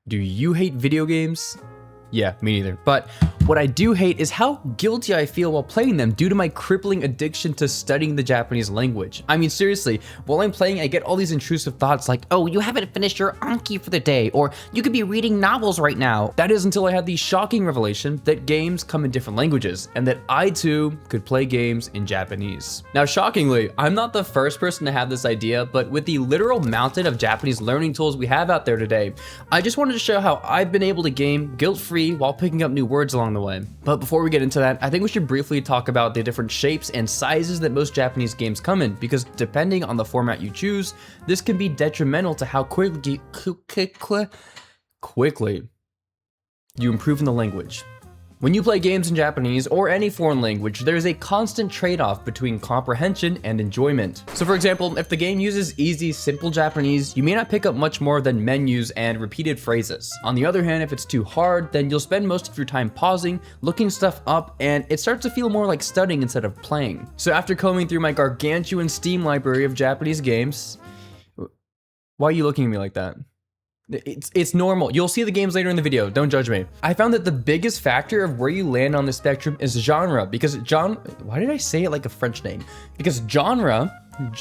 Do you hate video games? Yeah, me neither. But what I do hate is how guilty I feel while playing them due to my crippling addiction to studying the Japanese language. I mean, seriously, while I'm playing, I get all these intrusive thoughts like, oh, you haven't finished your Anki for the day, or you could be reading novels right now. That is until I had the shocking revelation that games come in different languages, and that I too could play games in Japanese. Now, shockingly, I'm not the first person to have this idea, but with the literal mountain of Japanese learning tools we have out there today, I just wanted to show how I've been able to game guilt-free while picking up new words along the way. But before we get into that, I think we should briefly talk about the different shapes and sizes that most Japanese games come in, because depending on the format you choose, this can be detrimental to how quickly you improve in the language. When you play games in Japanese or any foreign language, there is a constant trade-off between comprehension and enjoyment. So for example, if the game uses easy, simple Japanese, you may not pick up much more than menus and repeated phrases. On the other hand, if it's too hard, then you'll spend most of your time pausing, looking stuff up, and it starts to feel more like studying instead of playing. So after combing through my gargantuan Steam library of Japanese games, why are you looking at me like that? It's normal. You'll see the games later in the video. Don't judge me. I found that the biggest factor of where you land on the spectrum is genre, because why did I say it like a French name? Because genre,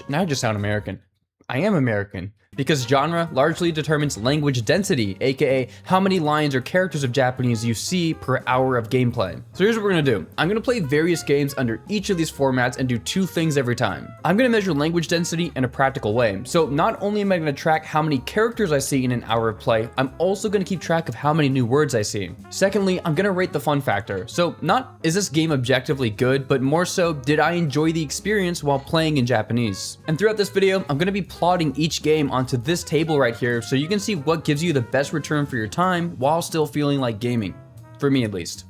now I just sound American. I am American. Because genre largely determines language density, aka how many lines or characters of Japanese you see per hour of gameplay. So here's what we're gonna do. I'm gonna play various games under each of these formats and do two things every time. I'm gonna measure language density in a practical way. So not only am I gonna track how many characters I see in an hour of play, I'm also gonna keep track of how many new words I see. Secondly, I'm gonna rate the fun factor. So not is this game objectively good, but more so, did I enjoy the experience while playing in Japanese? And throughout this video, I'm gonna be plotting each game onto this table right here so you can see what gives you the best return for your time while still feeling like gaming. For me at least.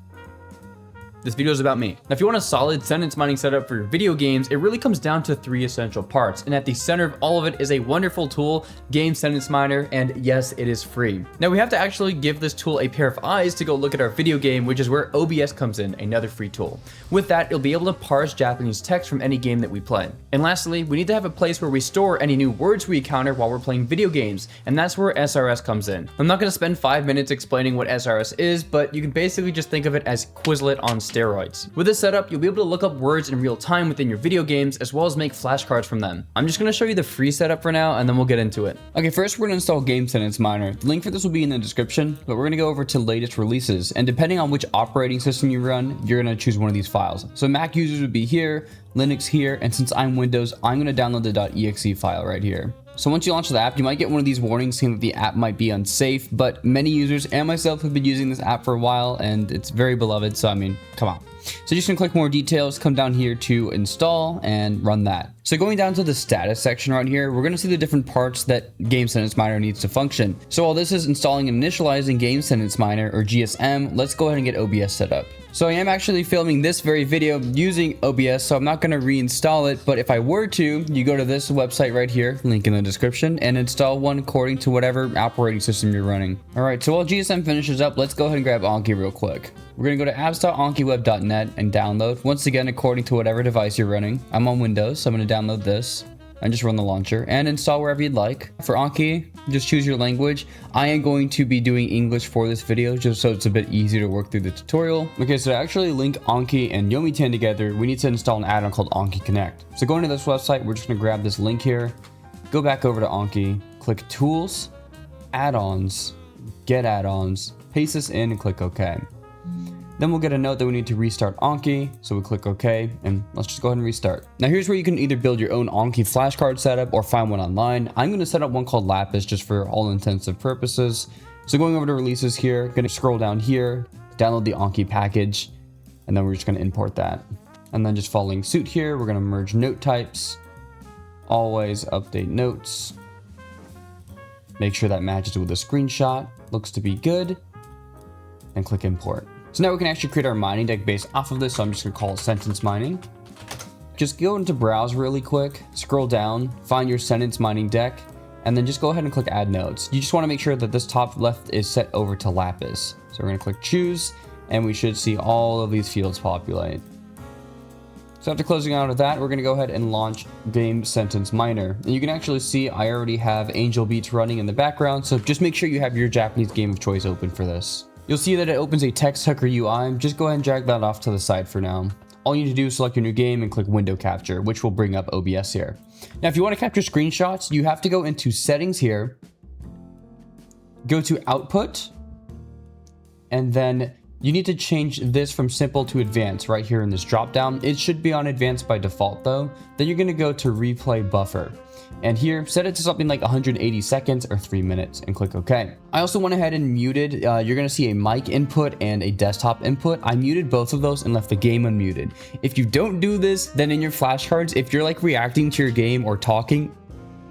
This video is about me. Now, if you want a solid sentence mining setup for your video games, it really comes down to three essential parts. And at the center of all of it is a wonderful tool, Game Sentence Miner, and yes, it is free. Now, we have to actually give this tool a pair of eyes to go look at our video game, which is where OBS comes in, another free tool. With that, it'll be able to parse Japanese text from any game that we play. And lastly, we need to have a place where we store any new words we encounter while we're playing video games, and that's where SRS comes in. I'm not gonna spend 5 minutes explaining what SRS is, but you can basically just think of it as Quizlet on steroids. With this setup, you'll be able to look up words in real time within your video games, as well as make flashcards from them. I'm just gonna show you the free setup for now, and then we'll get into it. Okay, first we're gonna install Game Sentence Miner. The link for this will be in the description, but we're gonna go over to latest releases, and depending on which operating system you run, you're gonna choose one of these files. So Mac users would be here, Linux here, and since I'm Windows, I'm gonna download the .exe file right here. So once you launch the app, you might get one of these warnings saying that the app might be unsafe, but many users and myself have been using this app for a while, and it's very beloved, so I mean, come on. So you're just gonna click more details, come down here to install, and run that. So going down to the status section right here, we're gonna see the different parts that Game Sentence Miner needs to function. So while this is installing and initializing Game Sentence Miner, or GSM, let's go ahead and get OBS set up. So I am actually filming this very video using OBS, so I'm not gonna reinstall it, but if I were to, you go to this website right here, link in the description, and install one according to whatever operating system you're running. All right, so while GSM finishes up, let's go ahead and grab Anki real quick. We're gonna go to apps.ankiweb.net and download, once again, according to whatever device you're running. I'm on Windows, so I'm gonna download this and just run the launcher and install wherever you'd like. For Anki, just choose your language. I am going to be doing English for this video just so it's a bit easier to work through the tutorial. Okay, so to actually link Anki and Yomi10 together, we need to install an add-on called Anki Connect. So going to this website, we're just gonna grab this link here, go back over to Anki, click Tools, Add-ons, Get Add-ons, paste this in and click OK. Then we'll get a note that we need to restart Anki, so we click OK, and let's just go ahead and restart. Now here's where you can either build your own Anki flashcard setup or find one online. I'm going to set up one called Lapis just for all intensive purposes. So going over to releases here, going to scroll down here, download the Anki package, and then we're just going to import that. And then just following suit here, we're going to merge note types, always update notes, make sure that matches with a screenshot, looks to be good, and click import. So now we can actually create our mining deck based off of this, so I'm just gonna call it sentence mining. Just go into browse really quick, scroll down, find your sentence mining deck, and then just go ahead and click add nodes. You just wanna make sure that this top left is set over to Lapis. So we're gonna click choose, and we should see all of these fields populate. So So after closing out of that, we're going to go ahead and launch Game Sentence Miner. And you can actually see I already have Angel Beats running in the background, so just make sure you have your Japanese game of choice open for this. You'll see that it opens a text hooker UI. Just go ahead and drag that off to the side for now. All you need to do is select your new game and click Window Capture, which will bring up OBS here. Now, if you want to capture screenshots, you have to go into Settings here, go to Output, and then you need to change this from simple to advanced right here in this drop down. It should be on advanced by default though. Then you're going to go to replay buffer. And here, set it to something like 180 seconds or 3 minutes and click OK. I also went ahead and muted. You're going to see a mic input and a desktop input. I muted both of those and left the game unmuted. If you don't do this, then in your flashcards, if you're like reacting to your game or talking,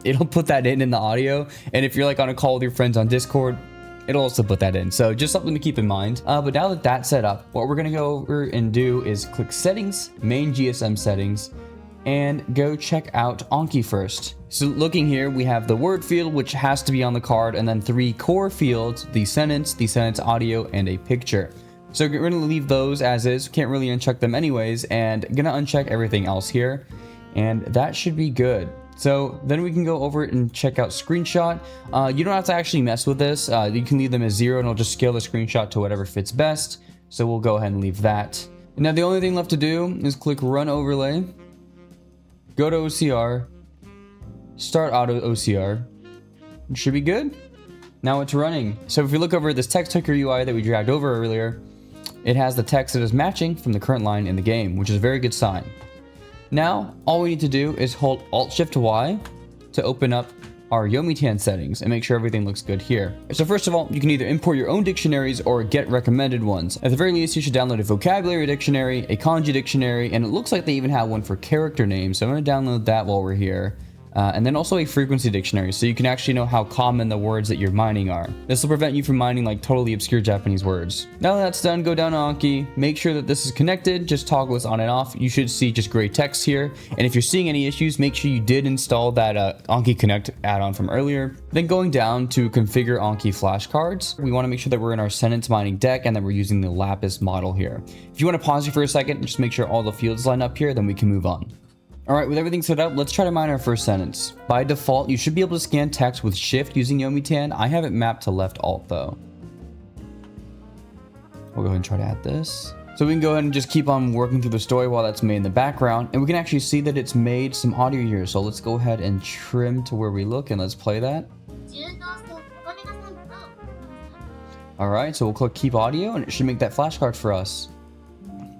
it'll put that in the audio. And if you're like on a call with your friends on Discord, it'll also put that in. So just something to keep in mind. But now that that's set up, what we're going to go over and do is click Settings, Main GSM Settings, and go check out Anki first. So looking here, we have the word field, which has to be on the card, and then 3 core fields, the sentence audio, and a picture. So we're going to leave those as is. Can't really uncheck them anyways, and gonna uncheck everything else here. And that should be good. So then we can go over and check out screenshot. You don't have to actually mess with this. You can leave them as 0 and it'll just scale the screenshot to whatever fits best. So we'll go ahead and leave that. Now the only thing left to do is click Run Overlay, go to OCR, start Auto OCR. It should be good. Now it's running. So if you look over this text hooker UI that we dragged over earlier, it has the text that is matching from the current line in the game, which is a very good sign. Now, all we need to do is hold Alt-Shift-Y to open up our Yomitan settings and make sure everything looks good here. So first of all, you can either import your own dictionaries or get recommended ones. At the very least, you should download a vocabulary dictionary, a kanji dictionary, and it looks like they even have one for character names. So I'm going to download that while we're here. And then also a frequency dictionary, so you can actually know how common the words that you're mining are. This will prevent you from mining like totally obscure Japanese words. Now that that's done, go down to Anki, make sure that this is connected, just toggle this on and off. You should see just gray text here. And if you're seeing any issues, make sure you did install that Anki Connect add-on from earlier. Then going down to configure Anki flashcards, we want to make sure that we're in our sentence mining deck and that we're using the Lapis model here. If you want to pause here for a second, just make sure all the fields line up here, then we can move on. Alright, with everything set up, let's try to mine our first sentence. By default, you should be able to scan text with Shift using Yomitan. I have it mapped to left Alt though. We'll go ahead and try to add this. So we can go ahead and just keep on working through the story while that's made in the background. And we can actually see that it's made some audio here. So let's go ahead and trim to where we look and let's play that. Alright, so we'll click Keep Audio and it should make that flashcard for us.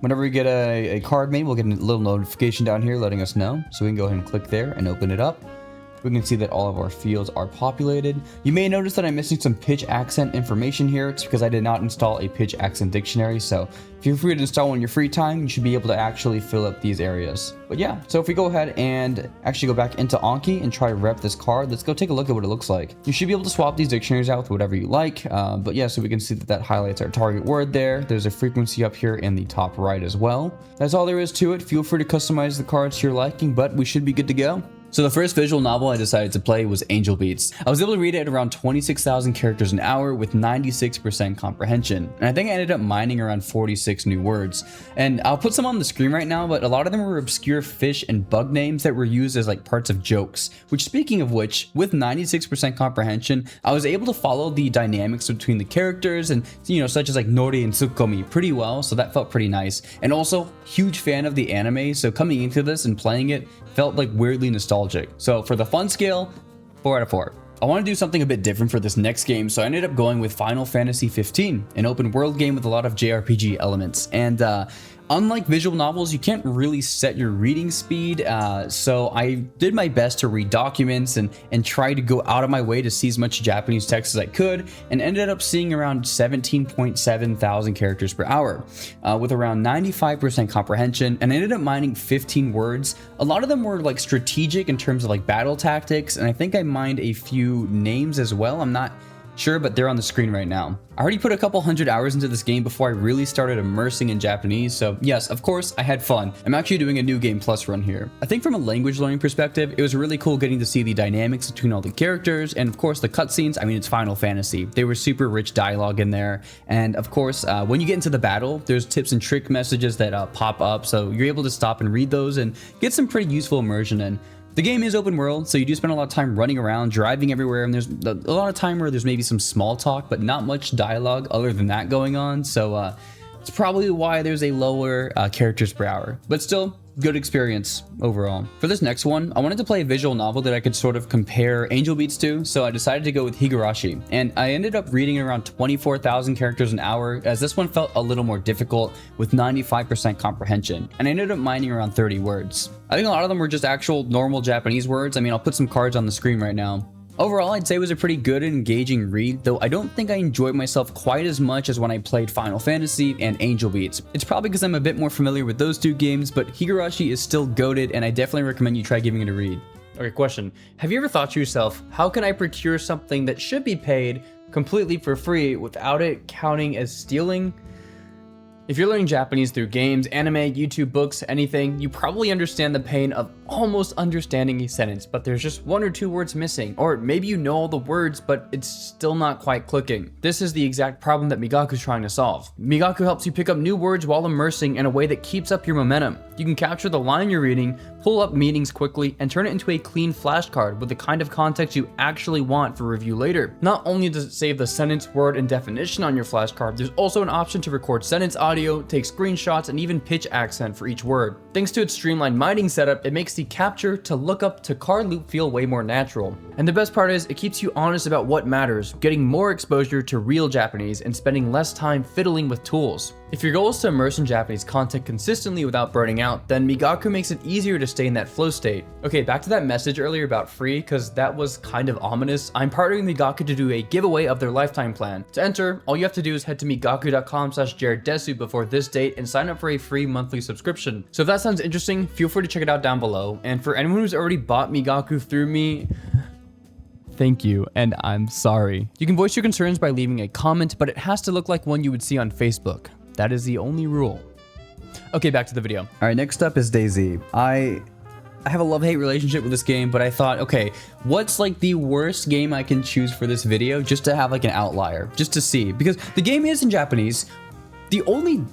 Whenever we get a card made, we'll get a little notification down here letting us know. So we can go ahead and click there and open it up. We can see that all of our fields are populated. You may notice that I'm missing some pitch accent information here. It's because I did not install a pitch accent dictionary. So feel free to install one in your free time. You should be able to actually fill up these areas. But yeah, so if we go ahead and actually go back into Anki and try to rep this card, let's go take a look at what it looks like. You should be able to swap these dictionaries out with whatever you like. But yeah, so we can see that that highlights our target word there. There's a frequency up here in the top right as well. That's all there is to it. Feel free to customize the cards to your liking, but we should be good to go. So the first visual novel I decided to play was Angel Beats. I was able to read it at around 26,000 characters an hour with 96% comprehension. And I think I ended up mining around 46 new words. And I'll put some on the screen right now, but a lot of them were obscure fish and bug names that were used as like parts of jokes. Which, speaking of which, with 96% comprehension, I was able to follow the dynamics between the characters and, you know, such as like Nori and Tsukomi pretty well. So that felt pretty nice. And also, huge fan of the anime. So coming into this and playing it felt like weirdly nostalgic. So for the fun scale, 4 out of 4. I want to do something a bit different for this next game, so I ended up going with Final Fantasy 15, an open world game with a lot of JRPG elements. And unlike visual novels, you can't really set your reading speed, so I did my best to read documents and try to go out of my way to see as much Japanese text as I could, and ended up seeing around 17.7 thousand characters per hour, with around 95% comprehension, and I ended up mining 15 words. A lot of them were like strategic in terms of like battle tactics, and I think I mined a few names as well. I'm not Sure, but they're on the screen right now. I already put a couple hundred hours into this game before I really started immersing in Japanese, so yes, of course, I had fun. I'm actually doing a New Game Plus run here. I think from a language learning perspective, it was really cool getting to see the dynamics between all the characters, and of course the cutscenes. I mean, it's Final Fantasy. They were super rich dialogue in there, and of course, when you get into the battle, there's tips and trick messages that pop up, so you're able to stop and read those and get some pretty useful immersion in. The game is open world, so you do spend a lot of time running around, driving everywhere, and there's a lot of time where there's maybe some small talk, but not much dialogue other than that going on, so it's probably why there's a lower characters per hour, but still, good experience overall. For this next one, I wanted to play a visual novel that I could sort of compare Angel Beats to, so I decided to go with Higurashi, and I ended up reading around 24,000 characters an hour, as this one felt a little more difficult with 95% comprehension, and I ended up mining around 30 words. I think a lot of them were just actual normal Japanese words. I mean, I'll put some cards on the screen right now. Overall, I'd say it was a pretty good and engaging read, though I don't think I enjoyed myself quite as much as when I played Final Fantasy and Angel Beats. It's probably because I'm a bit more familiar with those two games, but Higurashi is still goated, and I definitely recommend you try giving it a read. Okay, question. Have you ever thought to yourself, how can I procure something that should be paid completely for free without it counting as stealing? If you're learning Japanese through games, anime, YouTube, books, anything, you probably understand the pain of almost understanding a sentence, but there's just one or two words missing, or maybe you know all the words, but it's still not quite clicking. This is the exact problem that Migaku's trying to solve. Migaku helps you pick up new words while immersing in a way that keeps up your momentum. You can capture the line you're reading, pull up meanings quickly, and turn it into a clean flashcard with the kind of context you actually want for review later. Not only does it save the sentence, word, and definition on your flashcard, there's also an option to record sentence audio, take screenshots, and even pitch accent for each word. Thanks to its streamlined mining setup, it makes the capture to lookup to card loop feel way more natural. And the best part is, it keeps you honest about what matters, getting more exposure to real Japanese and spending less time fiddling with tools. If your goal is to immerse in Japanese content consistently without burning out, then Migaku makes it easier to stay in that flow state. Okay, back to that message earlier about free, cause that was kind of ominous. I'm partnering Migaku to do a giveaway of their lifetime plan. To enter, all you have to do is head to migaku.com/jareddesu before this date and sign up for a free monthly subscription. So if that sounds interesting, feel free to check it out down below. And for anyone who's already bought Migaku through me, thank you, and I'm sorry. You can voice your concerns by leaving a comment, but it has to look like one you would see on Facebook. That is the only rule. Okay, back to the video. All right, next up is DayZ. I have a love-hate relationship with this game, but I thought, okay, what's like the worst game I can choose for this video just to have like an outlier, just to see, because the game is in Japanese. The only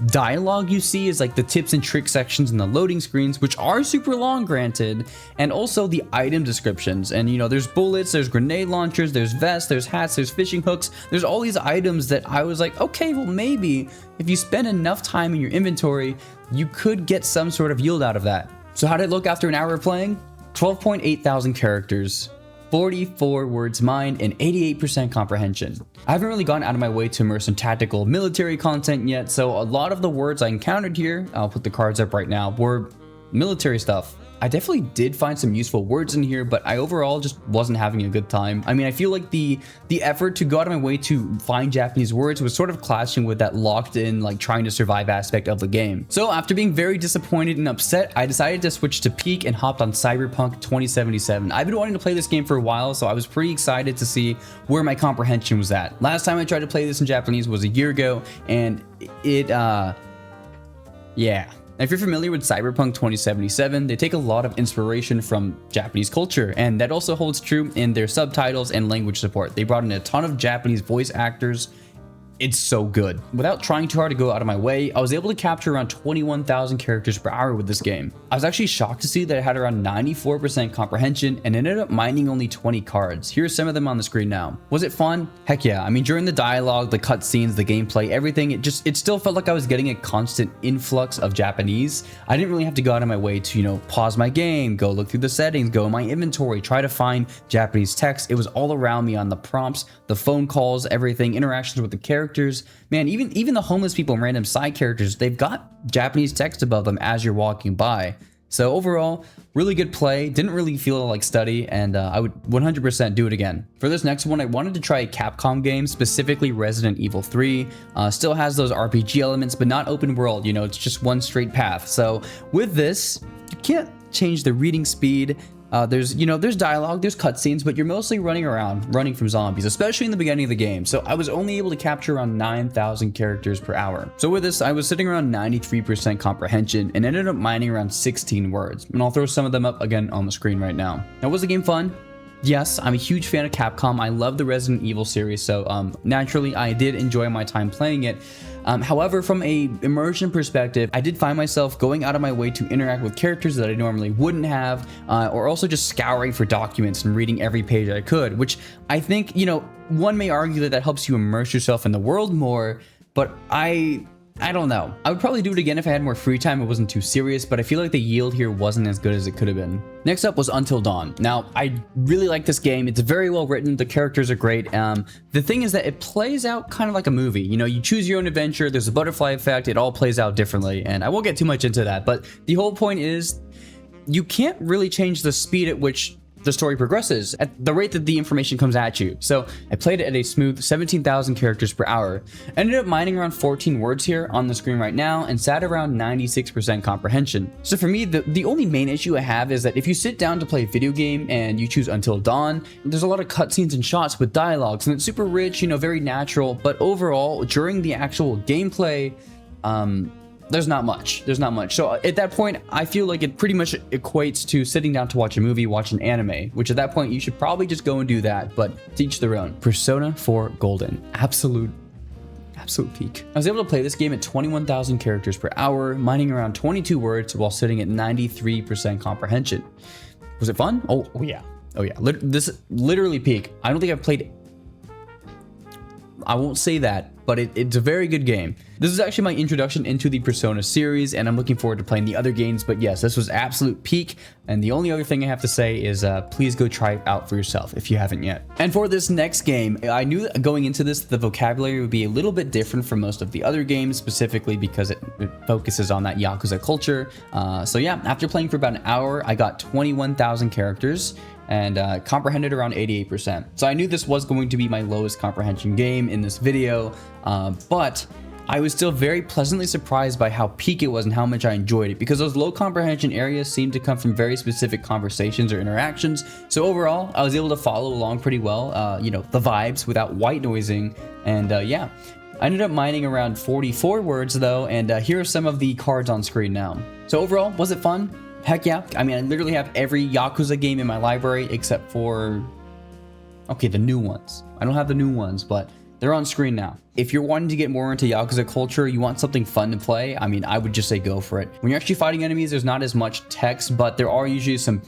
dialogue you see is like the tips and trick sections and the loading screens, which are super long, granted, and also the item descriptions. And you know, there's bullets, there's grenade launchers, there's vests, there's hats, there's fishing hooks, there's all these items that I was like, okay, well, maybe if you spend enough time in your inventory, you could get some sort of yield out of that. So how did it look after an hour of playing? 12.8 thousand characters, 44 words mined, and 88% comprehension. I haven't really gone out of my way to immerse in tactical military content yet, so a lot of the words I encountered here, I'll put the cards up right now, were military stuff. I definitely did find some useful words in here, but I overall just wasn't having a good time. I mean, I feel like the effort to go out of my way to find Japanese words was sort of clashing with that locked in, like trying to survive aspect of the game. So after being very disappointed and upset, I decided to switch to Peak and hopped on Cyberpunk 2077. I've been wanting to play this game for a while, so I was pretty excited to see where my comprehension was at. Last time I tried to play this in Japanese was a year ago, and yeah. If you're familiar with Cyberpunk 2077, they take a lot of inspiration from Japanese culture, and that also holds true in their subtitles and language support. They brought in a ton of Japanese voice actors. It's so good. Without trying too hard to go out of my way, I was able to capture around 21,000 characters per hour with this game. I was actually shocked to see that it had around 94% comprehension and ended up mining only 20 cards. Here's some of them on the screen now. Was it fun? Heck yeah. I mean, during the dialogue, the cutscenes, the gameplay, everything, it still felt like I was getting a constant influx of Japanese. I didn't really have to go out of my way to, you know, pause my game, go look through the settings, go in my inventory, try to find Japanese text. It was all around me on the prompts, the phone calls, everything, interactions with the characters. Man, even the homeless people and random side characters, they've got Japanese text above them as you're walking by. So overall, really good play. Didn't really feel like study, and I would 100% do it again. For this next one, I wanted to try a Capcom game, specifically Resident Evil 3. Still has those RPG elements, but not open world. You know, it's just one straight path. So with this, you can't change the reading speed. There's dialogue, there's cutscenes, but you're mostly running around, running from zombies, especially in the beginning of the game. So I was only able to capture around 9,000 characters per hour. So with this, I was sitting around 93% comprehension and ended up mining around 16 words. And I'll throw some of them up again on the screen right now. Now, was the game fun? Yes, I'm a huge fan of Capcom. I love the Resident Evil series, so naturally I did enjoy my time playing it. However, from a immersion perspective, I did find myself going out of my way to interact with characters that I normally wouldn't have, or also just scouring for documents and reading every page I could, which I think, one may argue that helps you immerse yourself in the world more, but I don't know. I would probably do it again if I had more free time. It wasn't too serious, but I feel like the yield here wasn't as good as it could have been. Next up was Until Dawn. Now, I really like this game. It's very well written. The characters are great. The thing is that it plays out kind of like a movie. You choose your own adventure. There's a butterfly effect. It all plays out differently, and I won't get too much into that, but the whole point is you can't really change the speed at which the story progresses at the rate that the information comes at you. So I played it at a smooth 17,000 characters per hour. Ended up mining around 14 words here on the screen right now and sat around 96% comprehension. So for me, the only main issue I have is that if you sit down to play a video game and you choose Until Dawn, there's a lot of cutscenes and shots with dialogues and it's super rich, very natural, but overall during the actual gameplay, there's not much. So at that point, I feel like it pretty much equates to sitting down to watch a movie, watch an anime, which at that point, you should probably just go and do that, but to each their own. Persona 4 Golden. Absolute peak. I was able to play this game at 21,000 characters per hour, mining around 22 words while sitting at 93% comprehension. Was it fun? Oh yeah. This literally peak. I don't think I've played... I won't say that, but it's a very good game. This is actually my introduction into the Persona series, and I'm looking forward to playing the other games, but yes, this was absolute peak, and the only other thing I have to say is please go try it out for yourself if you haven't yet. And for this next game, I knew that going into this, the vocabulary would be a little bit different from most of the other games, specifically because it focuses on that Yakuza culture. So yeah, after playing for about an hour, I got 21,000 characters, and comprehended around 88%. So I knew this was going to be my lowest comprehension game in this video, but I was still very pleasantly surprised by how peak it was and how much I enjoyed it, because those low comprehension areas seemed to come from very specific conversations or interactions. So overall, I was able to follow along pretty well, the vibes without white noising, and yeah. I ended up mining around 44 words though, and here are some of the cards on screen now. So overall, was it fun? Heck yeah. I mean, I literally have every Yakuza game in my library except for, okay, the new ones. I don't have the new ones, but they're on screen now. If you're wanting to get more into Yakuza culture, you want something fun to play, I mean, I would just say go for it. When you're actually fighting enemies, there's not as much text, but there are usually some,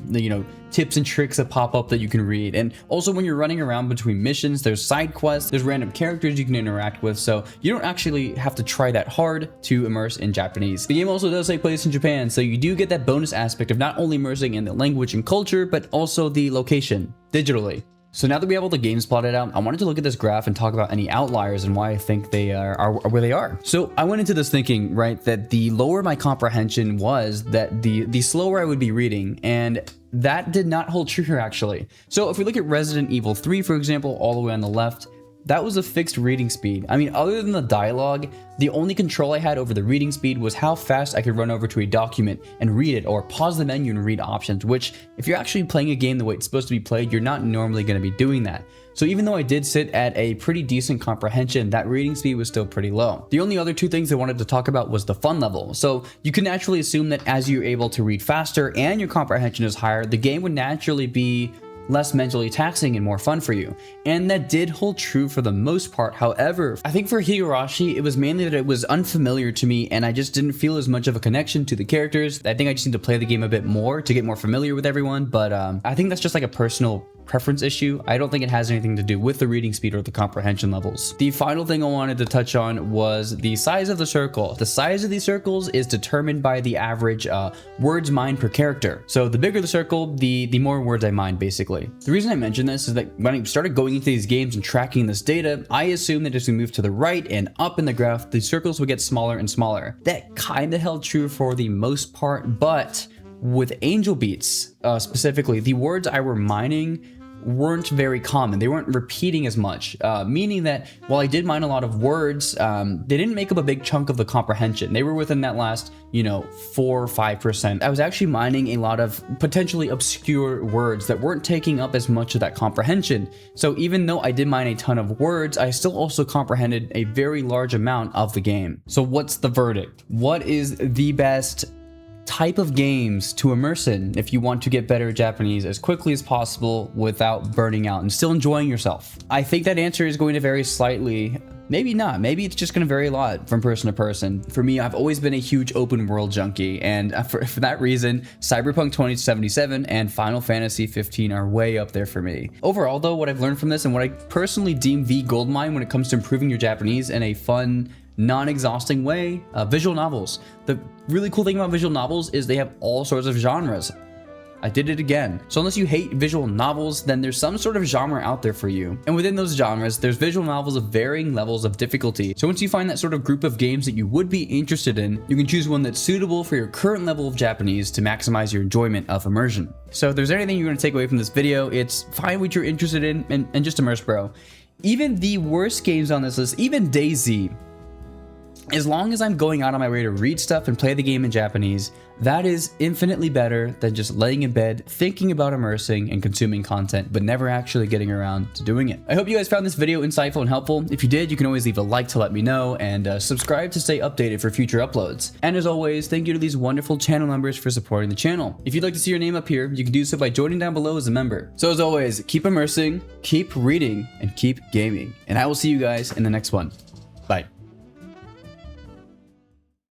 tips and tricks that pop up that you can read. And also when you're running around between missions, there's side quests, there's random characters you can interact with, so you don't actually have to try that hard to immerse in Japanese. The game also does take place in Japan, so you do get that bonus aspect of not only immersing in the language and culture, but also the location, digitally. So now that we have all the games plotted out, I wanted to look at this graph and talk about any outliers and why I think they are where they are. So I went into this thinking, right, that the lower my comprehension was, that the slower I would be reading, and that did not hold true here actually. So if we look at Resident Evil 3, for example, all the way on the left, that was a fixed reading speed. I mean, other than the dialogue, the only control I had over the reading speed was how fast I could run over to a document and read it, or pause the menu and read options, which if you're actually playing a game the way it's supposed to be played, you're not normally going to be doing that. So even though I did sit at a pretty decent comprehension, that reading speed was still pretty low. The only other two things I wanted to talk about was the fun level. So you can naturally assume that as you're able to read faster and your comprehension is higher, the game would naturally be less mentally taxing and more fun for you. And that did hold true for the most part. However, I think for Higurashi, it was mainly that it was unfamiliar to me and I just didn't feel as much of a connection to the characters. I think I just need to play the game a bit more to get more familiar with everyone, but I think that's just like a personal preference issue. I don't think it has anything to do with the reading speed or the comprehension levels. The final thing I wanted to touch on was the size of the circle. The size of these circles is determined by the average words mined per character. So the bigger the circle, the more words I mined, basically. The reason I mention this is that when I started going into these games and tracking this data, I assumed that as we move to the right and up in the graph, the circles would get smaller and smaller. That kind of held true for the most part, but with angel beats specifically, the words I were mining weren't very common. They weren't repeating as much, meaning that while I did mine a lot of words, they didn't make up a big chunk of the comprehension. They were within that last, 4 or 5%. I was actually mining a lot of potentially obscure words that weren't taking up as much of that comprehension. So even though I did mine a ton of words, I still also comprehended a very large amount of the game. So what's the verdict? What is the best type of games to immerse in if you want to get better at Japanese as quickly as possible without burning out and still enjoying yourself? I think that answer is going to vary slightly. Maybe not. Maybe it's just going to vary a lot from person to person. For me, I've always been a huge open world junkie, and for that reason, Cyberpunk 2077 and Final Fantasy 15 are way up there for me. Overall though, what I've learned from this and what I personally deem the goldmine when it comes to improving your Japanese in a fun, non-exhausting way, visual novels. The really cool thing about visual novels is they have all sorts of genres. I did it again. So unless you hate visual novels, then there's some sort of genre out there for you. And within those genres, there's visual novels of varying levels of difficulty. So once you find that sort of group of games that you would be interested in, you can choose one that's suitable for your current level of Japanese to maximize your enjoyment of immersion. So if there's anything you're gonna take away from this video, it's find what you're interested in and just immerse, bro. Even the worst games on this list, even DayZ, as long as I'm going out on my way to read stuff and play the game in Japanese, that is infinitely better than just laying in bed, thinking about immersing and consuming content, but never actually getting around to doing it. I hope you guys found this video insightful and helpful. If you did, you can always leave a like to let me know, and subscribe to stay updated for future uploads. And as always, thank you to these wonderful channel members for supporting the channel. If you'd like to see your name up here, you can do so by joining down below as a member. So as always, keep immersing, keep reading, and keep gaming. And I will see you guys in the next one. Bye.